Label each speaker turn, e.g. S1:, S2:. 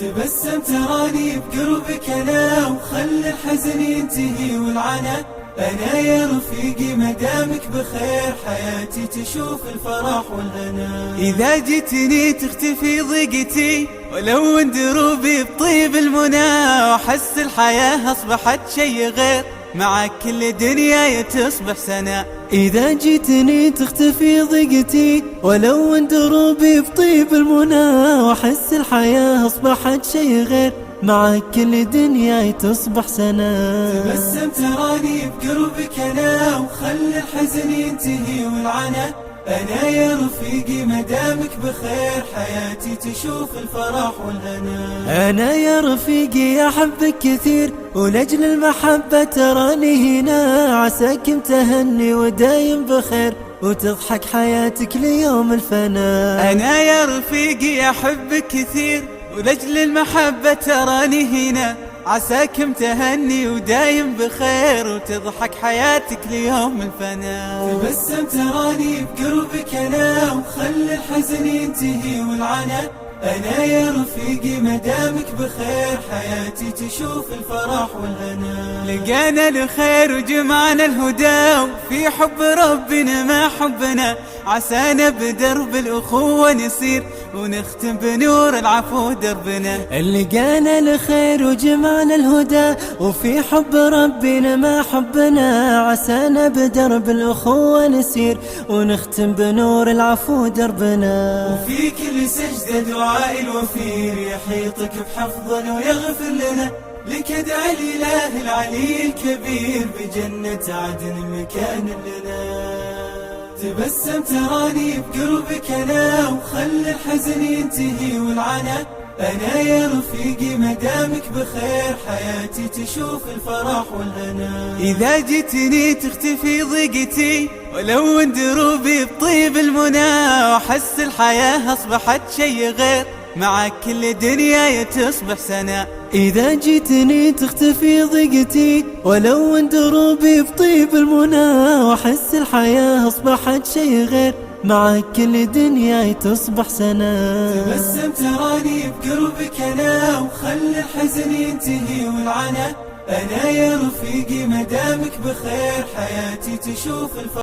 S1: تبسم تراني بقربك أنا، وخلي الحزن ينتهي والعنا. أنا يا رفيقي مدامك بخير، حياتي تشوف الفرح والهنا. إذا جيتني تختفي ضيقتي، ولو ان دروبي بطيب المنى، وأحس الحياة أصبحت شي غير، معك كل دنياي تصبح سنة.
S2: إذا جيتني تختفي ضيقتي، ولو ان دروبي بطيب المنى، وأحس الحياة أصبحت شي غير، معك كل دنياي تصبح سنة.
S1: تبسم تراني بقربك أنا، وخلي الحزن ينتهي والعنا. أنا يا رفيقي مدامك بخير، حياتي تشوف الفرح والهنا.
S2: أنا يا رفيقي أحبك كثير، ولأجل المحبة تراني هنا، عساك متهني ودايم بخير، وتضحك حياتك ليوم الفنا.
S1: أنا يا رفيقي أحبك كثير، ولأجل المحبة تراني هنا، عساك متهني ودايم بخير، وتضحك حياتك ليوم الفنا. تبسم تراني بقربك أنا، وخلي الحزن ينتهي والعنا. أنا يا رفيقي مدامك بخير، حياتي تشوف الفرح والهنا. لقانا الخير وجمعنا الهدى، وفي حب ربنا ما حبنا، عسانا بدرب الأخوة نسير، ونختم بنور العفو دربنا.
S2: لقانا الخير وجمعنا الهدى، وفي حب ربنا ما حبنا، عسانا بدرب الأخوة نسير، ونختم بنور العفو دربنا.
S1: وفي كل سجدة دعاء الوفير، يحيطك بحفظه ويغفر لنا. لك ادعي الإله العلي الكبير، بجنة عدن مكان لنا. تبسم تراني بقربك أنا، وخلي الحزن ينتهي والعنا. أنا يا رفيقي مدامك بخير، حياتي تشوف الفرح والهنا. إذا جيتني تختفي ضيقتي، ولو ان دروبي بطيب المنى، وأحس الحياة أصبحت شي غير، معك كل دنياي تصبح سنة.
S2: إذا جيتني تختفي ضيقتي، ولو ان دروبي بطيب المنى، وأحس الحياة أصبحت شي غير، معك كل دنياي تصبح سنة.
S1: تبسم تراني بقربك أنا، وخلي الحزن ينتهي والعنا. أنا يا رفيقي مدامك بخير، حياتي تشوف الفرح